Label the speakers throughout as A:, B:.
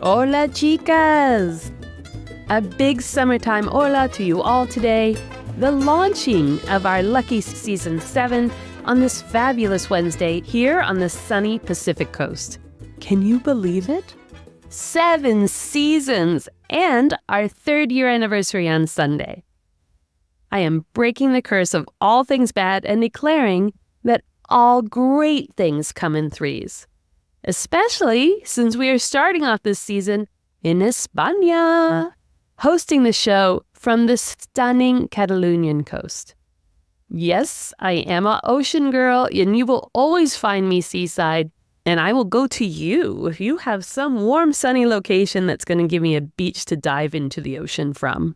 A: Hola, chicas! A big summertime hola to you all today. The launching of our lucky Season 7 on this fabulous Wednesday here on the sunny Pacific Coast. Can you believe it? 7 seasons and our 3rd year anniversary on Sunday. I am breaking the curse of all things bad and declaring that all great things come in threes. Especially since we are starting off this season in España, hosting the show from the stunning Catalan coast. Yes, I am an ocean girl, and you will always find me seaside, and I will go to you if you have some warm, sunny location that's going to give me a beach to dive into the ocean from.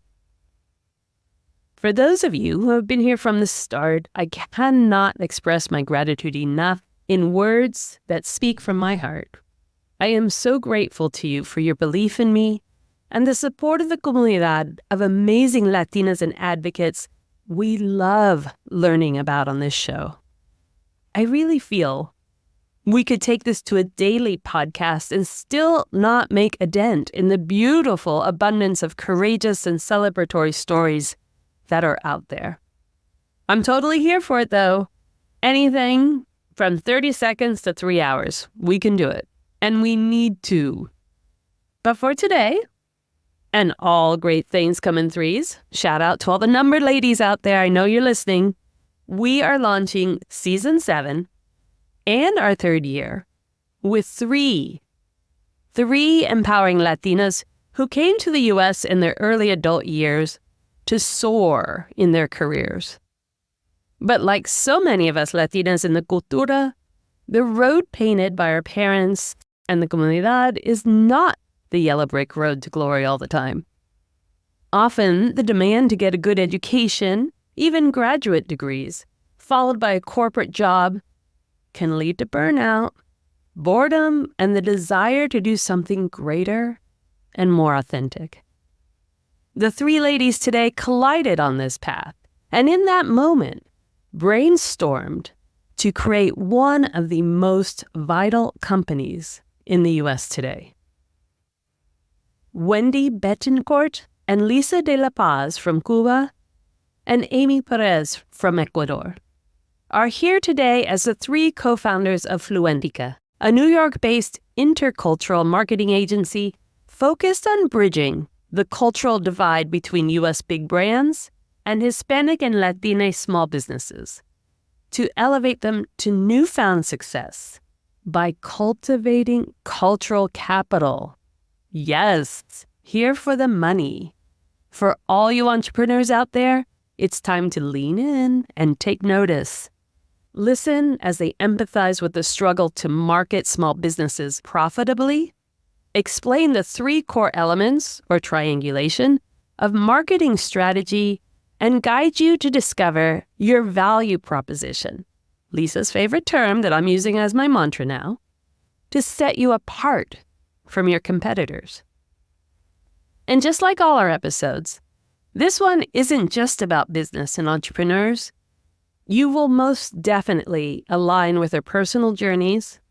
A: For those of you who have been here from the start, I cannot express my gratitude enough in words that speak from my heart. I am so grateful to you for your belief in me and the support of the comunidad of amazing Latinas and advocates we love learning about on this show. I really feel we could take this to a daily podcast and still not make a dent in the beautiful abundance of courageous and celebratory stories that are out there. I'm totally here for it, though. Anything from 30 seconds to 3 hours, we can do it. And we need to. But for today, and all great things come in threes, shout out to all the numbered ladies out there, I know you're listening, we are launching Season 7 and our 3rd year with three empowering Latinas who came to the U.S. in their early adult years to soar in their careers. But like so many of us Latinas in the cultura, the road painted by our parents and the comunidad is not the yellow brick road to glory all the time. Often, the demand to get a good education, even graduate degrees, followed by a corporate job, can lead to burnout, boredom, and the desire to do something greater and more authentic. The 3 ladies today collided on this path, and in that moment, brainstormed to create one of the most vital companies in the U.S. today. Wendy Betancourt and Lisa de La Paz from Cuba and Amy Perez from Ecuador are here today as the 3 co-founders of Fluentica, a New York-based intercultural marketing agency focused on bridging the cultural divide between U.S. big brands and Hispanic and Latina small businesses, to elevate them to newfound success by cultivating cultural capital. Yes, here for the money. For all you entrepreneurs out there, it's time to lean in and take notice. Listen as they empathize with the struggle to market small businesses profitably, explain the 3 core elements, or triangulation, of marketing strategy, and guide you to discover your value proposition, Lisa's favorite term that I'm using as my mantra now, to set you apart from your competitors. And just like all our episodes, this one isn't just about business and entrepreneurs. You will most definitely align with their personal journeys,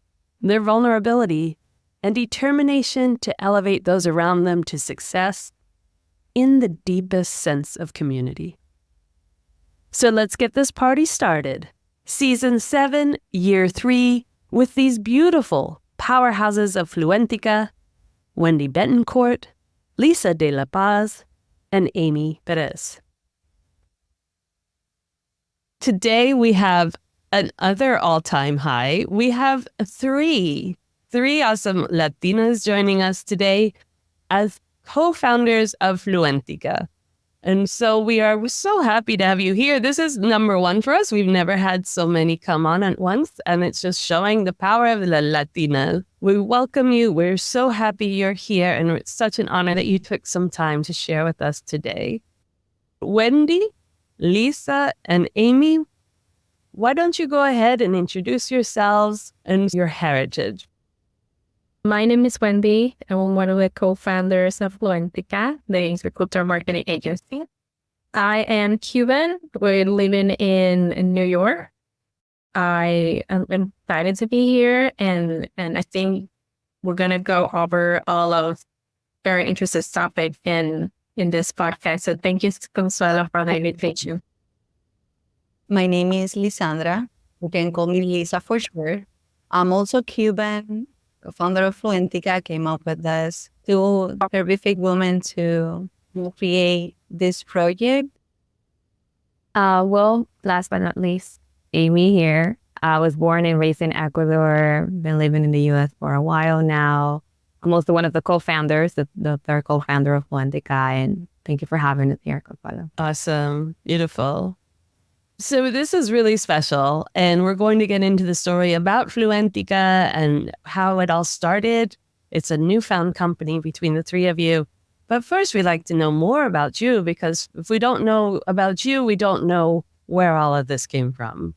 A: their vulnerability, and determination to elevate those around them to success in the deepest sense of community. So let's get this party started. Season 7, Year 3, with these beautiful powerhouses of Fluentica, Wendy Betancourt, Lisa de La Paz, and Amy Perez. Today we have another all-time high. We have three awesome Latinas joining us today as co-founders of Fluentica. And so we are so happy to have you here. This is number 1 for us. We've never had so many come on at once, and it's just showing the power of the Latina. We welcome you. We're so happy you're here, and it's such an honor that you took some time to share with us today. Wendy, Lisa, and Amy, why don't you go ahead and introduce yourselves and your heritage?
B: My name is Wendy. I'm one of the co-founders of Fluentica, the intercultural marketing agency. I am Cuban. We're living in New York. I am excited to be here, and I think we're going to go over all of very interesting topics in this podcast. So thank you, Consuelo, for the invitation.
C: My name is Lisandra. You can call me Lisa for short. I'm also Cuban, co-founder of Fluentica. Came up with this two terrific women to create this project.
D: Well, last but not least, Amy here. I was born and raised in Ecuador, been living in the U.S. for a while now. I'm also one of the co-founders, the third co-founder of Fluentica, and thank you for having us here, Consuelo.
A: Awesome. Beautiful. So this is really special, and we're going to get into the story about Fluentica and how it all started. It's a newfound company between the three of you. But first, we'd like to know more about you, because if we don't know about you, we don't know where all of this came from.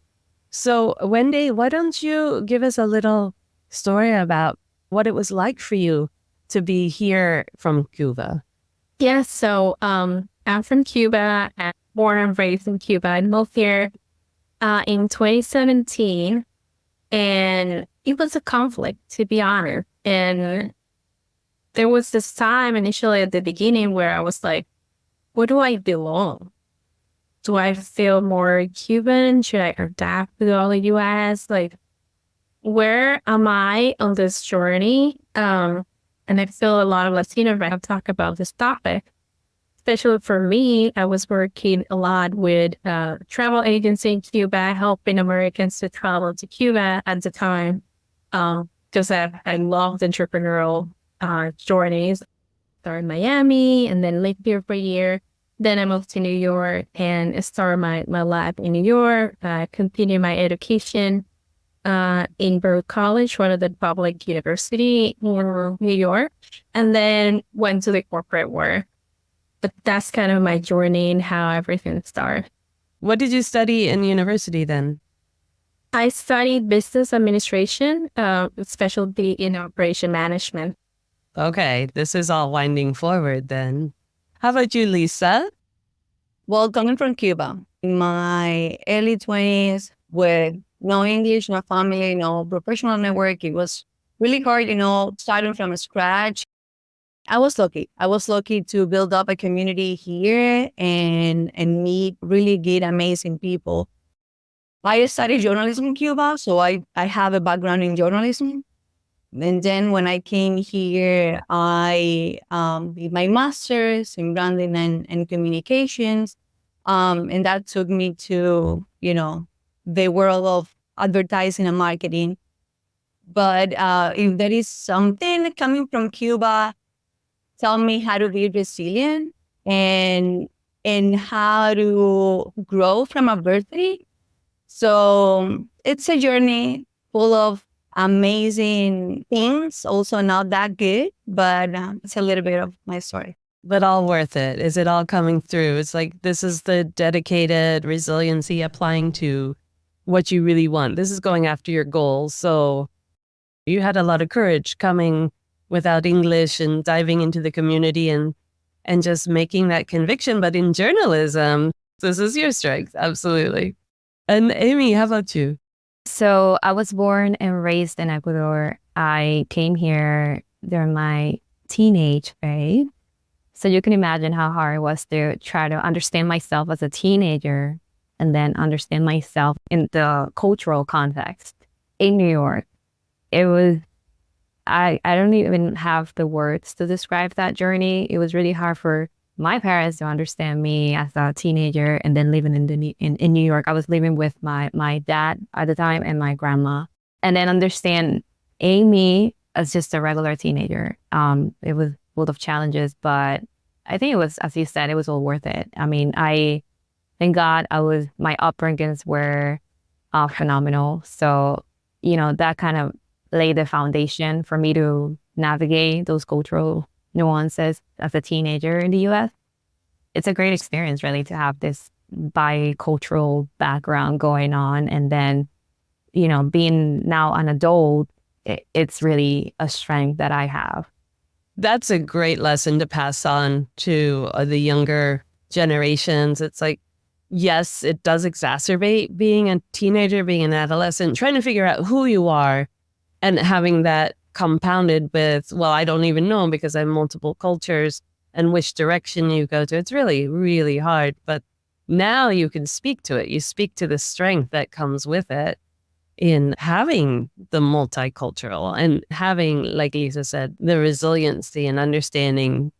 A: So, Wendy, why don't you give us a little story about what it was like for you to be here from Cuba?
B: Yeah, so I'm from Cuba. I'm born and raised in Cuba. I moved here in 2017, and it was a conflict, to be honest. And there was this time initially at the beginning where I was like, where do I belong? Do I feel more Cuban? Should I adapt to all the US? Like, where am I on this journey? And I feel a lot of Latinos right now talk about this topic. Especially for me, I was working a lot with a travel agency in Cuba, helping Americans to travel to Cuba at the time, because I loved entrepreneurial journeys. Started in Miami and then lived here for a year. Then I moved to New York and started my lab in New York. Continued my education in Berkeley College, one of the public university in New York, and then went to the corporate world. But that's kind of my journey and how everything started.
A: What did you study in university then?
B: I studied business administration, specialty in operation management.
A: Okay, this is all winding forward then. How about you, Lisa?
C: Well, coming from Cuba, in my early 20s, with no English, no family, no professional network, it was really hard, starting from scratch. I was lucky. I was lucky to build up a community here and meet really good, amazing people. I studied journalism in Cuba, so I have a background in journalism. And then when I came here, I did my master's in branding and communications. And that took me to, the world of advertising and marketing. But if there is something coming from Cuba, tell me how to be resilient and how to grow from adversity. So it's a journey full of amazing things, also not that good, but it's a little bit of my story.
A: But all worth it. Is it all coming through? It's like this is the dedicated resiliency applying to what you really want. This is going after your goals. So you had a lot of courage coming without English and diving into the community and just making that conviction. But in journalism, this is your strength. Absolutely. And Amy, how about you?
D: So I was born and raised in Ecuador. I came here during my teenage phase. So you can imagine how hard it was to try to understand myself as a teenager and then understand myself in the cultural context in New York. It was, I don't even have the words to describe that journey. It was really hard for my parents to understand me as a teenager and then living in New York. I was living with my dad at the time and my grandma, and then understand Amy as just a regular teenager. It was full of challenges, but I think it was, as you said, it was all worth it. I mean, thank God my upbringings were phenomenal. So, that kind of laid the foundation for me to navigate those cultural nuances as a teenager in the U.S. It's a great experience, really, to have this bicultural background going on. And then, being now an adult, it's really a strength that I have.
A: That's a great lesson to pass on to the younger generations. It's like, yes, it does exacerbate being a teenager, being an adolescent, trying to figure out who you are and having that compounded with, well, I don't even know because I have multiple cultures and which direction you go to. It's really, really hard. But now you can speak to it. You speak to the strength that comes with it in having the multicultural and having, like Lisa said, the resiliency and understanding.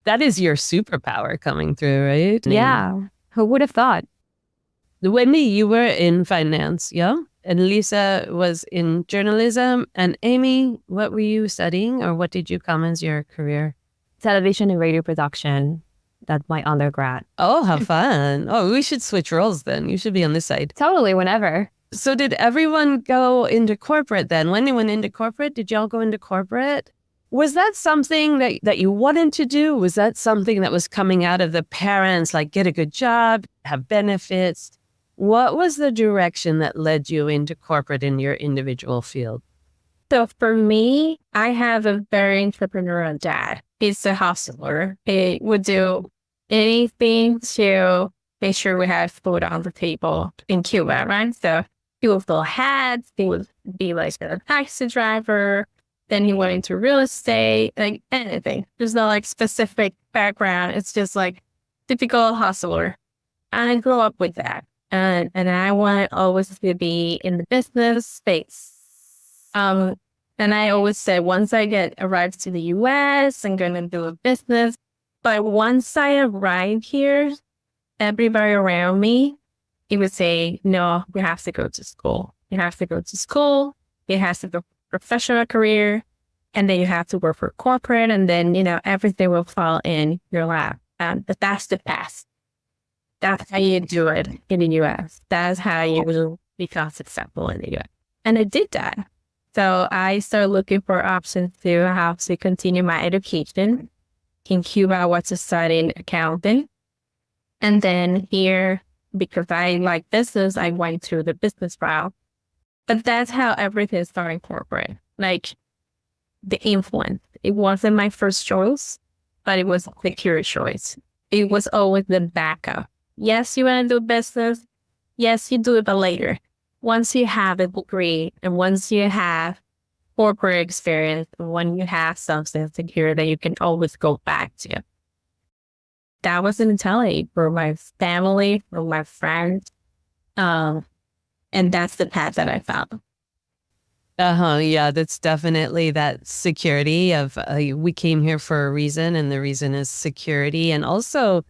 A: That is your superpower coming through, right?
D: Yeah. Who would have thought?
A: Wendy, you were in finance, yeah? And Lisa was in journalism. And Amy, what were you studying, or what did you come as your career?
D: Television and radio production. That's my undergrad.
A: Oh, how fun. Oh, we should switch roles then. You should be on this side.
D: Totally, whenever.
A: So did everyone go into corporate then? When they went into corporate, did y'all go into corporate? Was that something that you wanted to do? Was that something that was coming out of the parents, like get a good job, have benefits? What was the direction that led you into corporate in your individual field?
B: So for me, I have a very entrepreneurial dad. He's a hustler. He would do anything to make sure we have food on the table in Cuba, right? So he would fill hats. He would be like a taxi driver. Then he went into real estate, like anything. There's no like specific background. It's just like typical hustler. And I grew up with that. And I want always to be in the business space. And I always say, once I arrived to the US, I'm going to do a business. But once I arrived here, everybody around me, he would say, no, you have to go to school. You have to go to school. You have to go professional career. And then you have to work for corporate. And then, everything will fall in your lap. But that's the past. That's how you do it in the US. That's how you will become successful in the US. And I did that. So I started looking for options to how to continue my education. In Cuba, I was studying accounting. And then here, because I like business, I went through the business route. But that's how everything started in corporate. Like the influence. It wasn't my first choice, but it was a secure choice. It was always the backup. Yes, you want to do business. Yes, you do it, but later. Once you have a degree and once you have corporate experience, and when you have something secure that you can always go back to. That was the mentality for my family, for my friends. And that's the path that I found.
A: Yeah, that's definitely that security of we came here for a reason, and the reason is security. And also,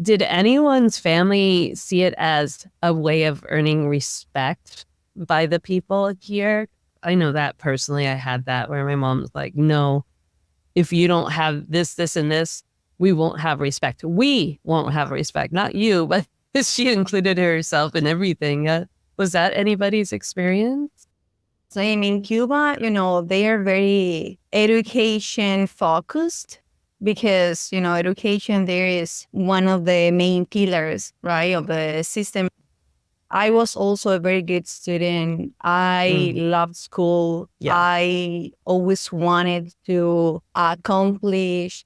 A: did anyone's family see it as a way of earning respect by the people here? I know that personally. I had that where my mom was like, no, if you don't have this, this, and this, we won't have respect. We won't have respect. Not you, but she included herself in everything. Was that anybody's experience?
C: So in Cuba, they are very education focused. Because, education there is one of the main pillars, right, of the system. I was also a very good student. I loved school. Yeah. I always wanted to accomplish.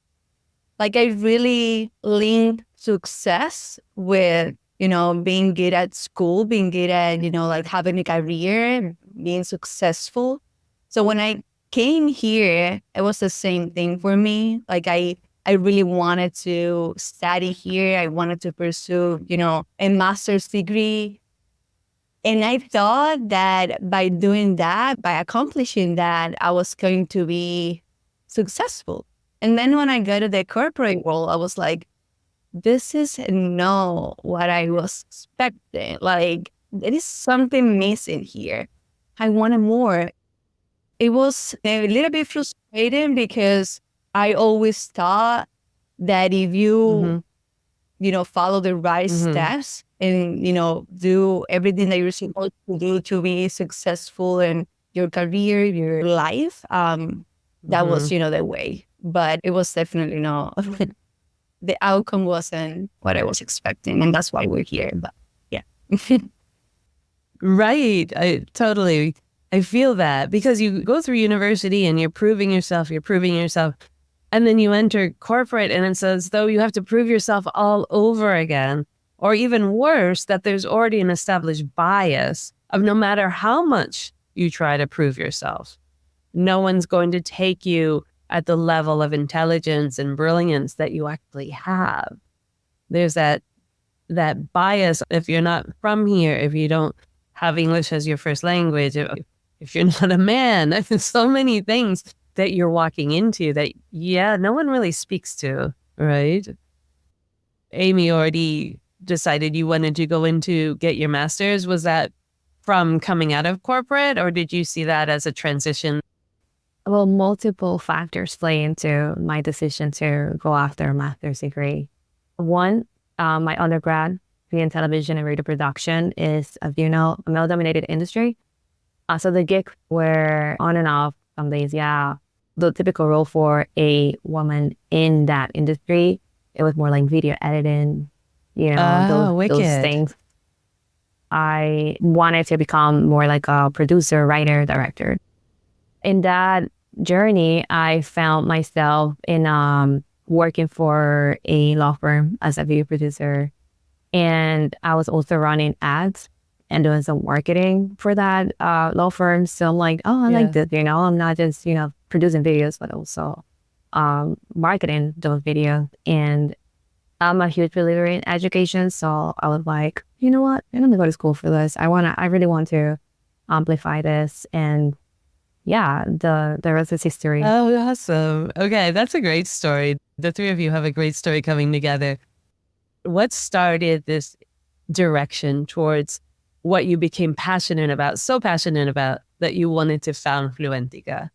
C: Like I really linked success with, being good at school, being good at, like having a career, being successful. So when I came here, it was the same thing for me. Like I really wanted to study here. I wanted to pursue, a master's degree. And I thought that by doing that, by accomplishing that, I was going to be successful. And then when I got to the corporate world, I was like, this is not what I was expecting. Like there is something missing here. I wanted more. It was a little bit frustrating because I always thought that if you, follow the right steps and, do everything that you're supposed to do to be successful in your career, your life, that was, the way. But it was definitely not. The outcome wasn't what I was expecting. And that's why we're here. But yeah.
A: Right. I feel that because you go through university and you're proving yourself. And then you enter corporate and it's as though you have to prove yourself all over again. Or even worse, that there's already an established bias of no matter how much you try to prove yourself, no one's going to take you at the level of intelligence and brilliance that you actually have. There's that bias. If you're not from here, if you don't have English as your first language, if you're not a man, there's so many things that you're walking into that, no one really speaks to, right? Amy already decided you wanted to go into get your master's. Was that from coming out of corporate, or did you see that as a transition?
D: Well, multiple factors play into my decision to go after a master's degree. One, my undergrad in television and radio production is, as you know, a male-dominated industry. So the gigs were on and off some days, the typical role for a woman in that industry, it was more like video editing, those things. I wanted to become more like a producer, writer, director. In that journey, I found myself in working for a law firm as a video producer. And I was also running ads and doing some marketing for that law firm. So I'm like, I like this, I'm not just, producing videos, but also marketing those videos. And I'm a huge believer in education. So I was like, you know what? I'm going to go to school for this. I really want to amplify this. And the rest is history.
A: Oh, awesome. Okay, that's a great story. The three of you have a great story coming together. What started this direction towards what you became so passionate about that you wanted to found Fluentica?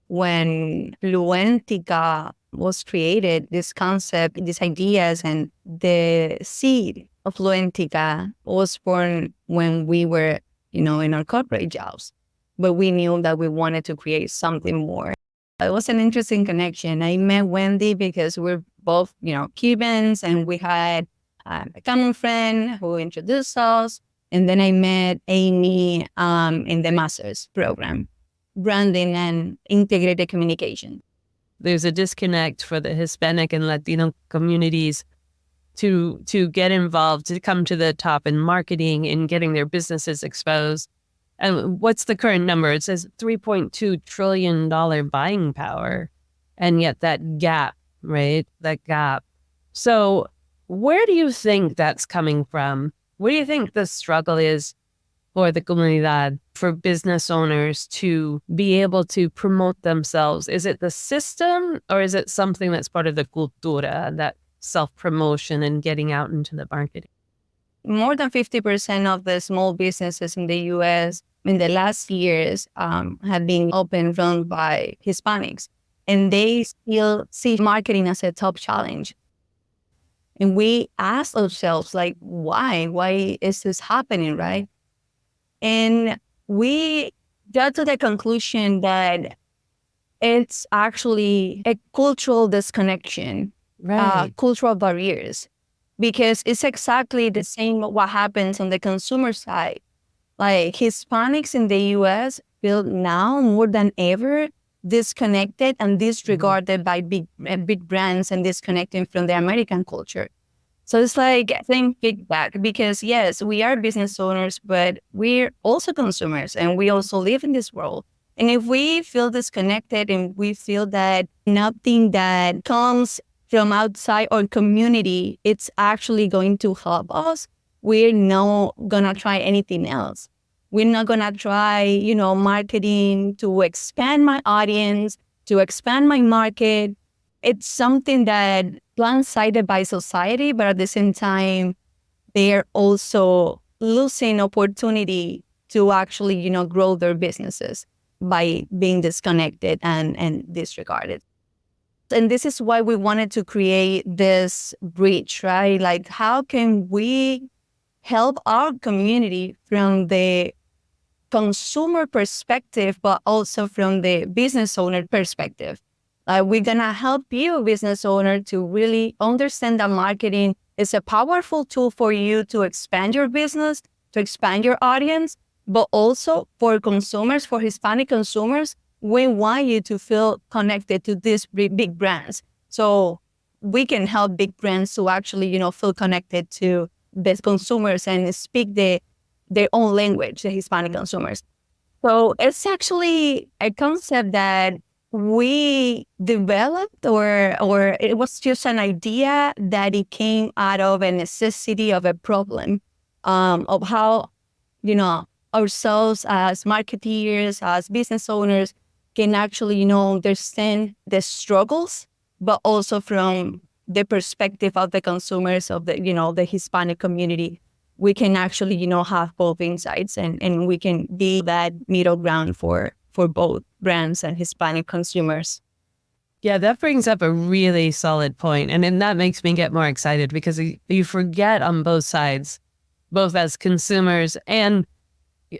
C: When Fluentica was created, this concept, these ideas, and the seed of Fluentica was born when we were, in our corporate jobs. But we knew that we wanted to create something more. It was an interesting connection. I met Wendy because we're both, Cubans, and we had a common friend who introduced us. And then I met Amy in the master's program, branding and integrated communication.
A: There's a disconnect for the Hispanic and Latino communities to get involved, to come to the top in marketing and getting their businesses exposed. And what's the current number? It says $3.2 trillion buying power. And yet that gap, right? That gap. So where do you think that's coming from? Where do you think the struggle is for the comunidad, for business owners to be able to promote themselves? Is it the system, or is it something that's part of the cultura, that self-promotion and getting out into the market?
C: More than 50% of the small businesses in the U.S. in the last years have been run by Hispanics, and they still see marketing as a top challenge. And we ask ourselves, like, why? Why is this happening, right? And we got to the conclusion that it's actually a cultural disconnection, cultural barriers, because it's exactly the same what happens on the consumer side. Like, Hispanics in the U.S. feel now more than ever disconnected and disregarded by big brands and disconnected from the American culture. So it's like, think feedback, because yes, we are business owners, but we're also consumers and we also live in this world. And if we feel disconnected and we feel that nothing that comes from outside our community, it's actually going to help us, we're not gonna try anything else. We're not gonna try, marketing to expand my audience, to expand my market. It's something that blindsided by society, but at the same time, they're also losing opportunity to actually, grow their businesses by being disconnected and disregarded. And this is why we wanted to create this bridge, right? Like, how can we help our community from the consumer perspective, but also from the business owner perspective? We're going to help you, business owner, to really understand that marketing is a powerful tool for you to expand your business, to expand your audience, but also for consumers, for Hispanic consumers, we want you to feel connected to these big brands. So we can help big brands to actually, feel connected to the consumers and speak their own language, the Hispanic consumers. So it's actually a concept that we developed, or it was just an idea that it came out of a necessity of a problem, of how, ourselves as marketeers, as business owners can actually, understand the struggles, but also from the perspective of the consumers of the Hispanic community. We can actually, have both insights, and we can be that middle ground for both brands and Hispanic consumers.
A: Yeah, that brings up a really solid point. And then that makes me get more excited because you forget on both sides, both as consumers and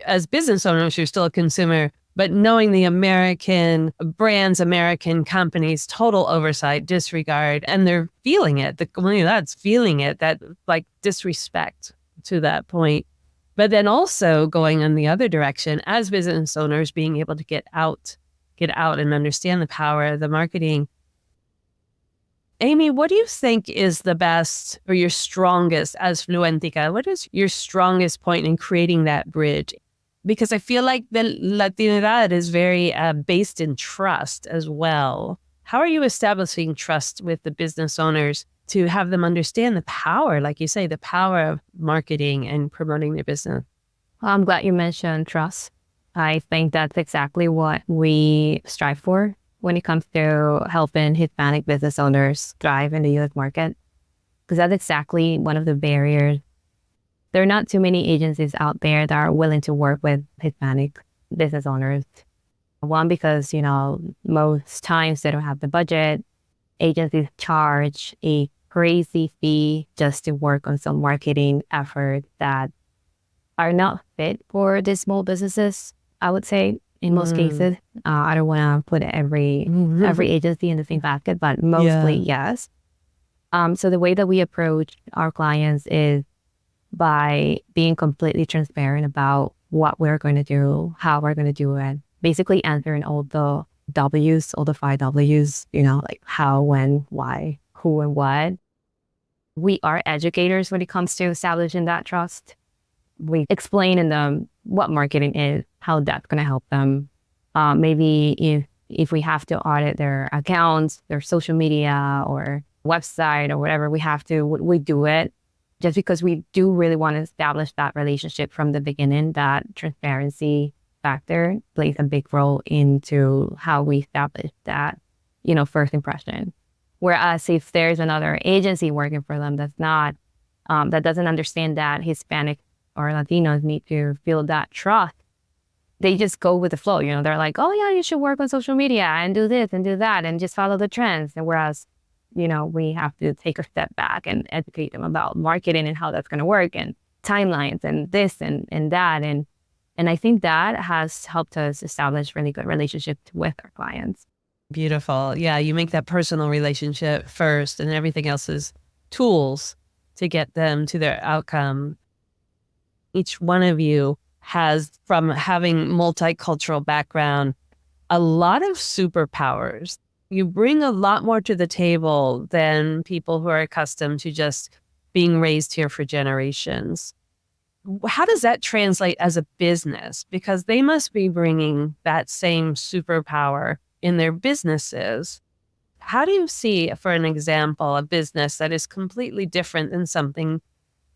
A: as business owners, you're still a consumer, but knowing the American brands, American companies, total oversight, disregard, and they're feeling it. The comunidad's feeling it, that like disrespect to that point. But then also going in the other direction as business owners, being able to get out and understand the power of the marketing. Amy, what do you think is the best or your strongest as Fluentica? What is your strongest point in creating that bridge? Because I feel like the Latinidad is very based in trust as well. How are you establishing trust with the business owners to have them understand the power, like you say, the power of marketing and promoting their business?
D: Well, I'm glad you mentioned trust. I think that's exactly what we strive for when it comes to helping Hispanic business owners thrive in the U.S. market, because that's exactly one of the barriers. There are not too many agencies out there that are willing to work with Hispanic business owners. One, because, most times they don't have the budget. Agencies charge a crazy fee just to work on some marketing efforts that are not fit for the small businesses, I would say, in most cases. I don't want to put every agency in the same basket, but mostly yes. So the way that we approach our clients is by being completely transparent about what we're going to do, how we're going to do it, basically answering all the W's, all the 5 W's, like how, when, why, who, and what. We are educators when it comes to establishing that trust. We explain in them what marketing is, how that's going to help them. Maybe if we have to audit their accounts, their social media or website or whatever, we do it just because we do really want to establish that relationship from the beginning. That transparency factor plays a big role into how we establish that, first impression. Whereas if there's another agency working for them that's not, that doesn't understand that Hispanic or Latinos need to feel that trust, they just go with the flow. They're like, oh yeah, you should work on social media and do this and do that and just follow the trends. And whereas, we have to take a step back and educate them about marketing and how that's going to work and timelines and this and that. And I think that has helped us establish really good relationships with our clients.
A: Beautiful. Yeah, you make that personal relationship first and everything else is tools to get them to their outcome. Each one of you has, from having multicultural background, a lot of superpowers. You bring a lot more to the table than people who are accustomed to just being raised here for generations. How does that translate as a business? Because they must be bringing that same superpower in their businesses. How do you see, for an example, a business that is completely different than something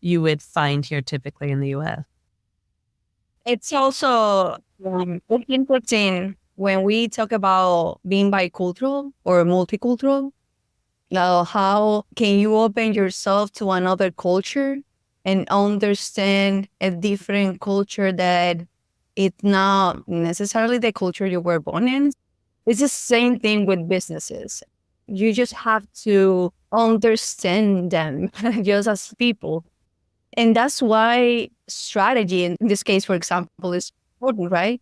A: you would find here typically in the U.S.?
C: It's also interesting when we talk about being bicultural or multicultural. Now, how can you open yourself to another culture and understand a different culture that it's not necessarily the culture you were born in? It's the same thing with businesses. You just have to understand them just as people. And that's why strategy, in this case, for example, is important, right?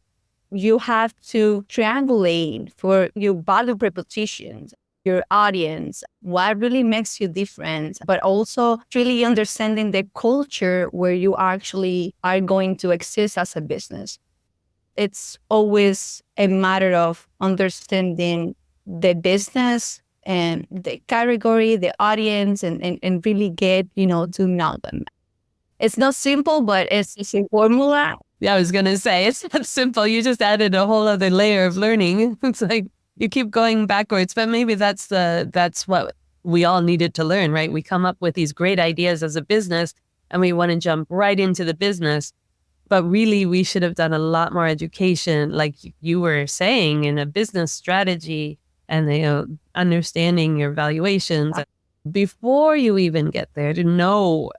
C: You have to triangulate for your value propositions, your audience, what really makes you different, but also really understanding the culture where you actually are going to exist as a business. It's always a matter of understanding the business and the category, the audience, and really get, to know them. It's not simple, but it's a formula
A: Yeah, I was going to say, it's not simple. You just added a whole other layer of learning. It's like you keep going backwards, but maybe that's what we all needed to learn, right? We come up with these great ideas as a business and we want to jump right into the business. But really, we should have done a lot more education, like you were saying, in a business strategy and understanding your valuations before you even get there, to know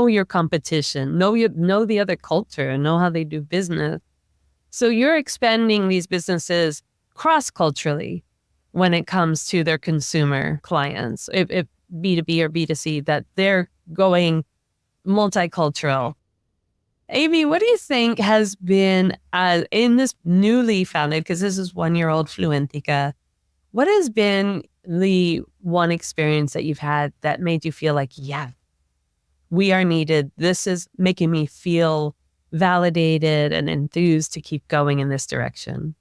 A: your competition, know the other culture, know how they do business. So you're expanding these businesses cross-culturally when it comes to their consumer clients, if B2B or B2C, that they're going multicultural. Amy, what do you think has been in this newly founded, because this is 1-year-old Fluentica, what has been the one experience that you've had that made you feel like, yeah, we are needed. This is making me feel validated and enthused to keep going in this direction?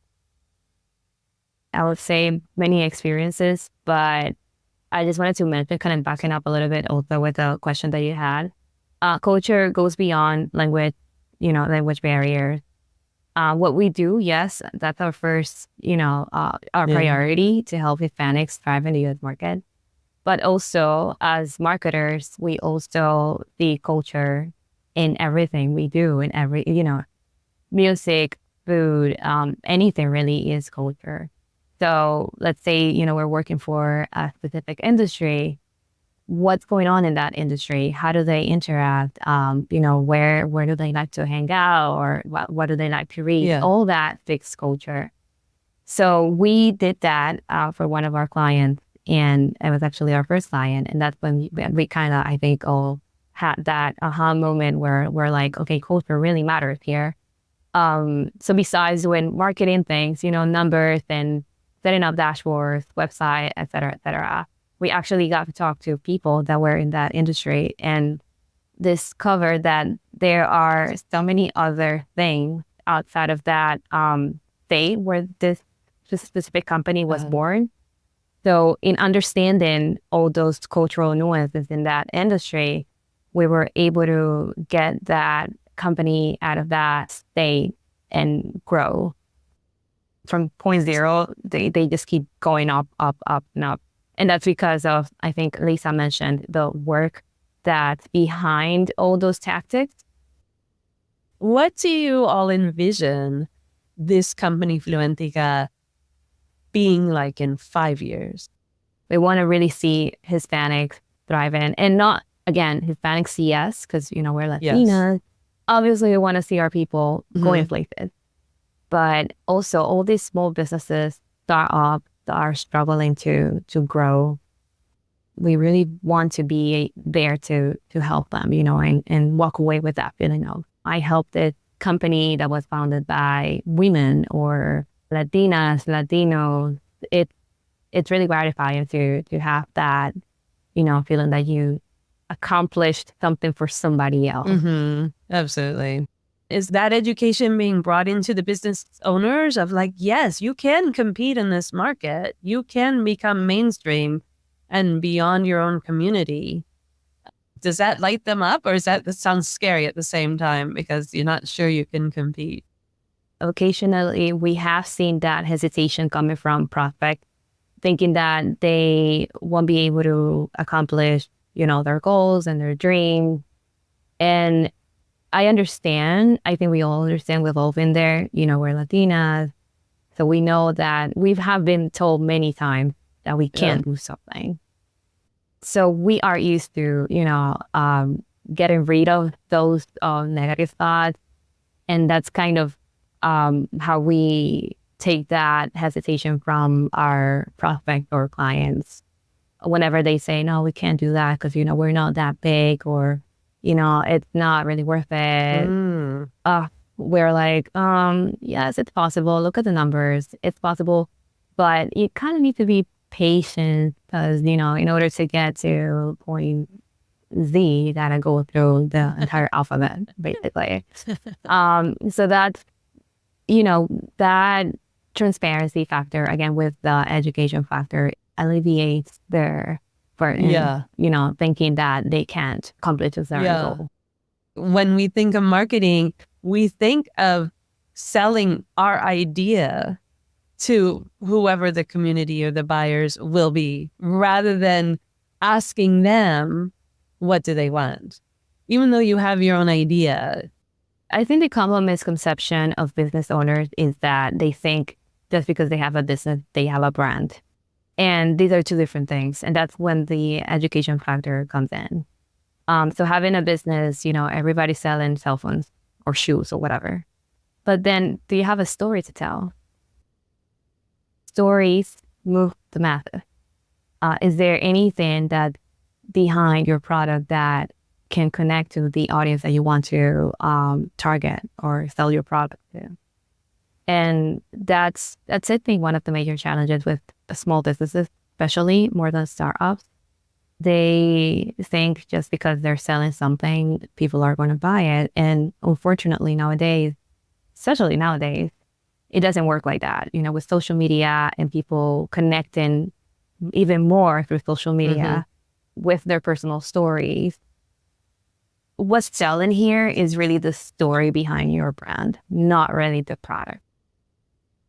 D: I would say many experiences, but I just wanted to mention, kind of backing up a little bit also with the question that you had. Culture goes beyond language barriers. What we do, yes, that's our first, our priority to help Hispanics thrive in the U.S. market. But also, as marketers, we also see culture in everything we do, in every, music, food, anything really is culture. So let's say, we're working for a specific industry. What's going on in that industry? How do they interact? Where do they like to hang out, or what do they like to read?
A: Yeah.
D: All that fixed culture. So we did that for one of our clients, and it was actually our first client. And that's when we kind of, I think, all had that aha moment where we're like, okay, culture really matters here. So besides doing marketing things, numbers and setting up dashboards, website, et cetera, we actually got to talk to people that were in that industry and discovered that there are so many other things outside of that state where this specific company was born. So in understanding all those cultural nuances in that industry, we were able to get that company out of that state and grow. From point zero, they just keep going up, and up. And that's because of, I think Lisa mentioned, the work that's behind all those tactics.
A: What do you all envision this company, Fluentica, being like in 5 years?
D: We want to really see Hispanics thriving, and not, again, Hispanics, yes, because, we're Latinas.
A: Yes.
D: Obviously, we want to see our people going places. But also all these small businesses, startups that are struggling to grow, we really want to be there to help them, and walk away with that feeling of, I helped a company that was founded by women or Latinas, Latinos. It's really gratifying to have that, feeling that you accomplished something for somebody else.
A: Mm-hmm. Absolutely. Is that education being brought into the business owners of like, yes, you can compete in this market. You can become mainstream and beyond your own community. Does that light them up, or that sounds scary at the same time because you're not sure you can compete?
D: Occasionally, we have seen that hesitation coming from prospects, thinking that they won't be able to accomplish, their goals and their dreams. And I understand. I think we all understand. We've all been there. We're Latinas. So we know that we have been told many times that we can't do something. So we are used to, getting rid of those negative thoughts. And that's kind of how we take that hesitation from our prospect or clients. Whenever they say, no, we can't do that because, we're not that big, or it's not really worth it. We're like, yes, it's possible. Look at the numbers. It's possible. But you kind of need to be patient because, in order to get to point Z, you got to go through the entire alphabet, basically. So that's, that transparency factor, again, with the education factor, alleviates their burden, thinking that they can't accomplish a certain goal.
A: When we think of marketing, we think of selling our idea to whoever the community or the buyers will be, rather than asking them, what do they want? Even though you have your own idea.
D: I think the common misconception of business owners is that they think just because they have a business, they have a brand. And these are two different things. And that's when the education factor comes in. So having a business, everybody's selling cell phones or shoes or whatever. But then do you have a story to tell? Stories move the masses. Is there anything that behind your product that can connect to the audience that you want to target or sell your product to? And that's I think one of the major challenges with small businesses, especially more than startups. They think just because they're selling something, people are going to buy it. And unfortunately nowadays, especially nowadays, it doesn't work like that. With social media and people connecting even more through social media with their personal stories. What's selling here is really the story behind your brand, not really the product.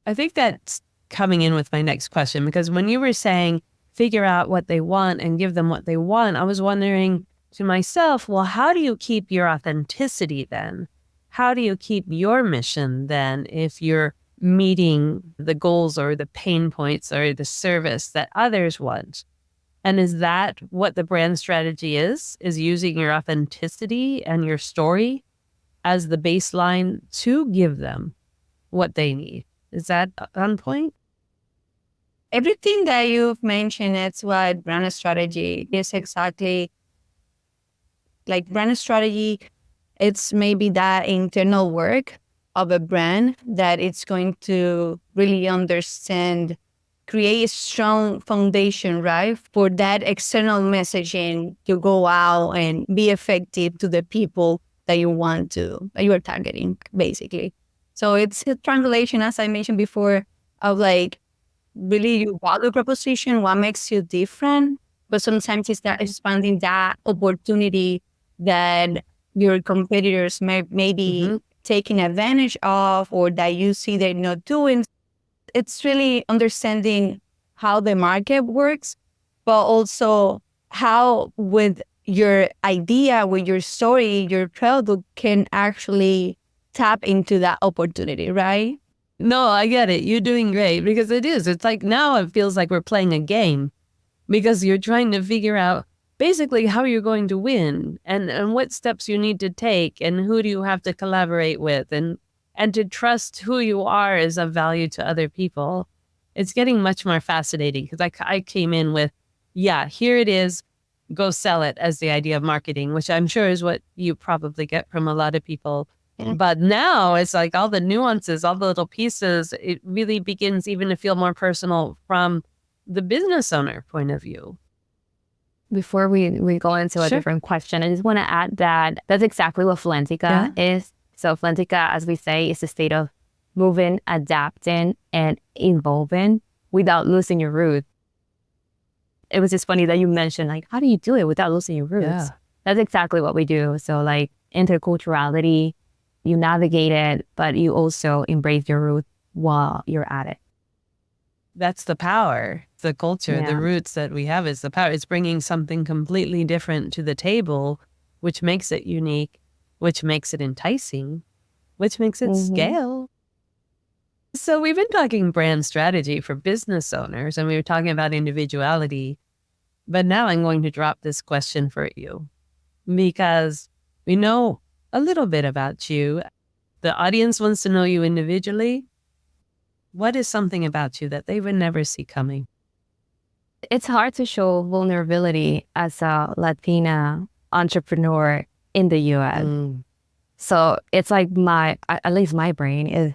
A: I think that's coming in with my next question, because when you were saying figure out what they want and give them what they want, I was wondering to myself, well, how do you keep your authenticity then? How do you keep your mission then if you're meeting the goals or the pain points or the service that others want? And is that what the brand strategy is using your authenticity and your story as the baseline to give them what they need? Is that on point?
C: Everything that you've mentioned, it's what brand strategy is exactly. Like brand strategy, it's maybe that internal work of a brand that it's going to really understand, create a strong foundation, right? For that external messaging to go out and be effective to the people that you are targeting, basically. So it's a translation, as I mentioned before, of like really your value proposition, what makes you different. But sometimes it's that expanding that opportunity that your competitors may be taking advantage of, or that you see they're not doing. It's really understanding how the market works, but also how with your idea, with your story, your product can actually tap into that opportunity, right?
A: No, I get it. You're doing great, because it is. It's like now it feels like we're playing a game, because you're trying to figure out basically how you're going to win and what steps you need to take and who do you have to collaborate with and to trust who you are is of value to other people. It's getting much more fascinating, because I came in with, here it is, go sell it as the idea of marketing, which I'm sure is what you probably get from a lot of people. But now it's like all the nuances, all the little pieces, it really begins even to feel more personal from the business owner point of view.
D: Before we go into a different question, I just want to add that that's exactly what Fluentica is. So Fluentica, as we say, is a state of moving, adapting, and evolving without losing your roots. It was just funny that you mentioned, like, how do you do it without losing your roots? Yeah. That's exactly what we do. So like interculturality, you navigate it, but you also embrace your roots while you're at it.
A: That's the power. The culture, the roots that we have is the power. It's bringing something completely different to the table, which makes it unique, which makes it enticing, which makes it scale. So we've been talking brand strategy for business owners, and we were talking about individuality. But now I'm going to drop this question for you, because we know a little bit about you. The audience wants to know you individually. What is something about you that they would never see coming?
D: It's hard to show vulnerability as a Latina entrepreneur in the U.S. So it's like at least my brain is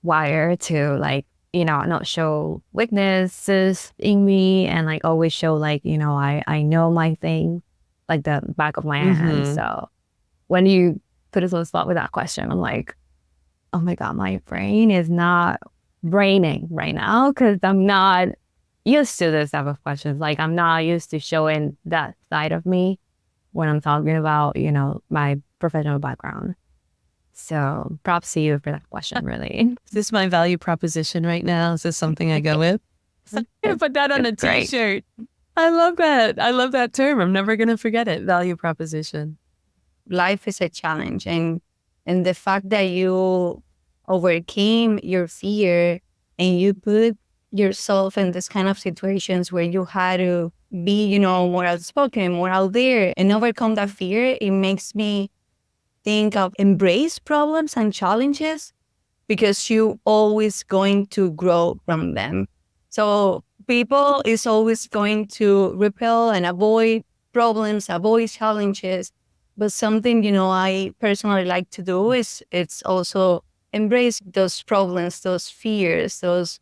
D: wired to like, not show weaknesses in me and like always show like, I know my thing, like the back of my hand. So when you put us on the spot with that question, I'm like, oh my God, my brain is not braining right now because I'm not used to this type of questions. Like I'm not used to showing that side of me when I'm talking about, my professional background. So props to you for that question, really.
A: Is this my value proposition right now? Is this something I go with? I'm going to put that on a
D: Great.
A: t-shirt. I love that. I love that term. I'm never going to forget it. Value proposition.
C: Life is a challenge, and the fact that you overcame your fear and you put yourself in this kind of situations where you had to be, you know, more outspoken, more out there, and overcome that fear, it makes me think of embrace problems and challenges, because you always going to grow from them. So people is always going to repel and avoid problems, avoid challenges. But something, you know, I personally like to do is it's also embrace those problems, those fears, those,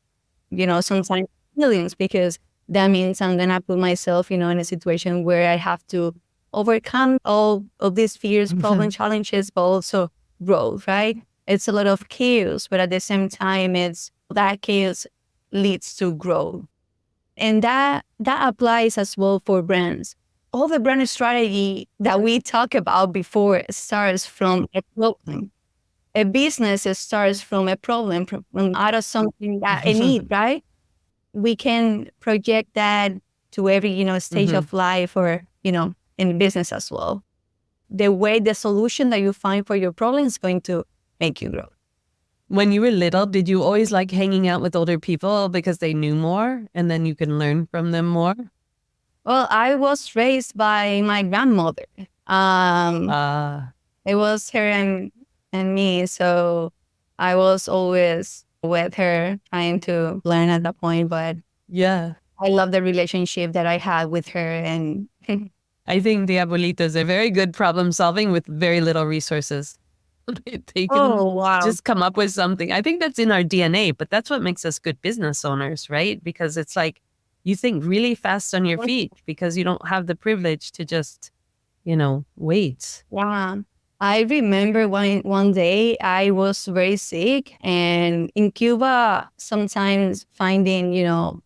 C: you know, sometimes feelings, because that means I'm going to put myself, you know, in a situation where I have to overcome all of these fears, problem challenges, but also growth, right? It's a lot of chaos, but at the same time, it's that chaos leads to growth. And that applies as well for brands. All the brand strategy that we talked about before starts from a problem. A business starts from a problem, from out of something that a need, right? We can project that to every, you know, stage of life, or, you know, in business as well. The solution that you find for your problem is going to make you grow.
A: When you were little, did you always like hanging out with older people because they knew more and then you can learn from them more?
C: Well, I was raised by my grandmother. It was her and me. So I was always with her trying to learn at that point. But
A: yeah,
C: I love the relationship that I had with her. And
A: I think the abuelitas are very good problem solving with very little resources. They can just come up with something. I think that's in our DNA, but that's what makes us good business owners, right? Because it's like you think really fast on your feet because you don't have the privilege to just, you know, wait.
C: Yeah. I remember one day I was very sick, and in Cuba, sometimes finding, you know,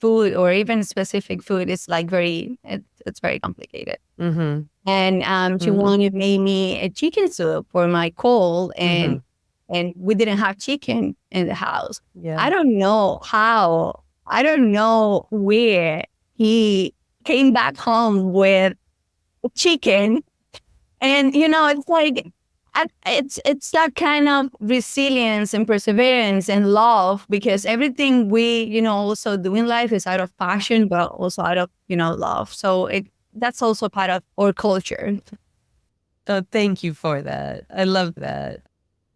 C: food or even specific food is like it's very complicated. And she wanted to make me a chicken soup for my cold, and we didn't have chicken in the house.
A: Yeah.
C: I don't know how. I don't know where he came back home with chicken. And, you know, it's like, it's that kind of resilience and perseverance and love, because everything we, you know, also do in life is out of passion, but also out of, you know, love. So that's also part of our culture.
A: Oh, thank you for that. I love that.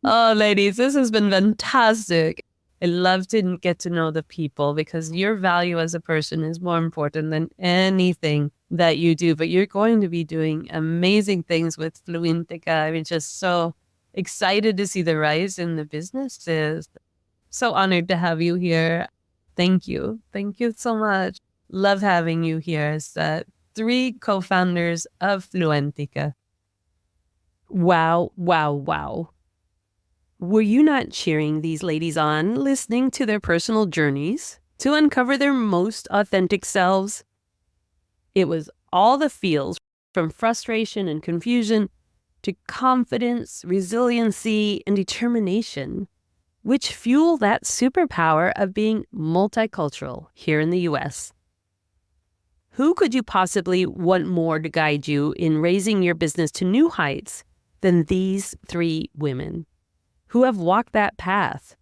A: Oh, ladies, this has been fantastic. I love to get to know the people, because your value as a person is more important than anything that you do. But you're going to be doing amazing things with Fluentica. I'm just so excited to see the rise in the businesses. So honored to have you here. Thank you. Thank you so much. Love having you here as 3 co-founders of Fluentica. Wow, wow, wow. Were you not cheering these ladies on, listening to their personal journeys to uncover their most authentic selves? It was all the feels, from frustration and confusion to confidence, resiliency, and determination, which fuel that superpower of being multicultural here in the U.S. Who could you possibly want more to guide you in raising your business to new heights than these 3 women who have walked that path,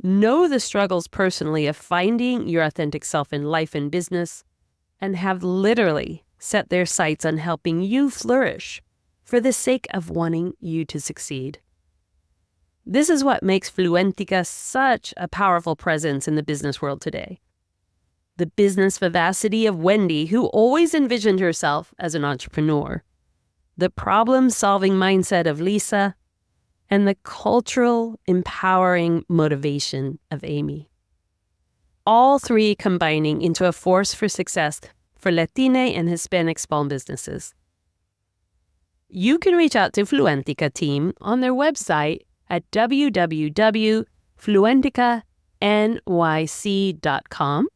A: know the struggles personally of finding your authentic self in life and business, and have literally set their sights on helping you flourish for the sake of wanting you to succeed. This is what makes Fluentica such a powerful presence in the business world today. The business vivacity of Wendy, who always envisioned herself as an entrepreneur, the problem-solving mindset of Lisa, and the cultural, empowering motivation of Amy. All 3 combining into a force for success for Latine and Hispanic small businesses. You can reach out to Fluentica team on their website at www.fluenticanyc.com.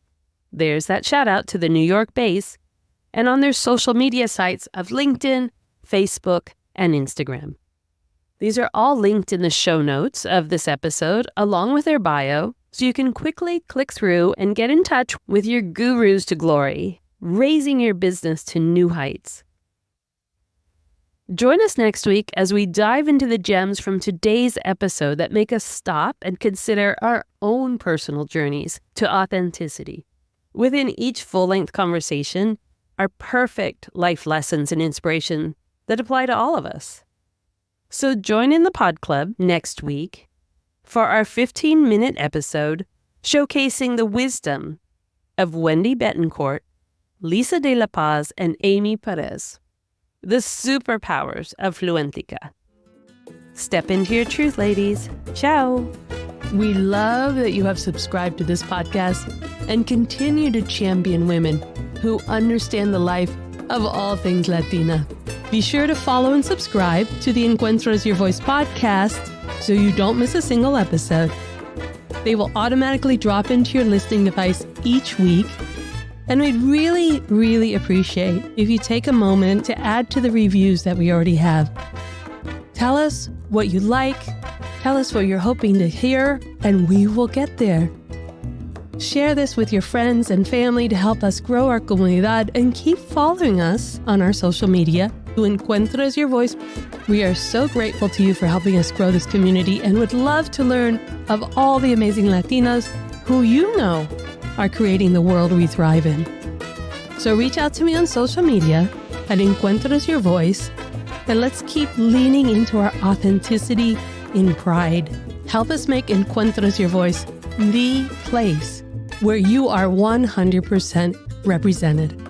A: There's that shout out to the New York base, and on their social media sites of LinkedIn, Facebook, and Instagram. These are all linked in the show notes of this episode, along with their bio, so you can quickly click through and get in touch with your gurus to glory, raising your business to new heights. Join us next week as we dive into the gems from today's episode that make us stop and consider our own personal journeys to authenticity. Within each full-length conversation are perfect life lessons and inspiration that apply to all of us. So join in the Pod Club next week for our 15-minute episode showcasing the wisdom of Wendy Betancourt, Lisa de la Paz, and Amy Perez, the superpowers of Fluentica. Step into your truth, ladies. Ciao. We love that you have subscribed to this podcast and continue to champion women who understand the life of all things Latina. Be sure to follow and subscribe to the Encuentras Your Voice podcast so you don't miss a single episode. They will automatically drop into your listening device each week. And we'd really, really appreciate if you take a moment to add to the reviews that we already have. Tell us what you like, tell us what you're hoping to hear, and we will get there. Share this with your friends and family to help us grow our comunidad, and keep following us on our social media to Encuentras Your Voice. We are so grateful to you for helping us grow this community and would love to learn of all the amazing Latinas who you know are creating the world we thrive in. So reach out to me on social media at Encuentras Your Voice, and let's keep leaning into our authenticity in pride. Help us make Encuentras Your Voice the place where you are 100% represented.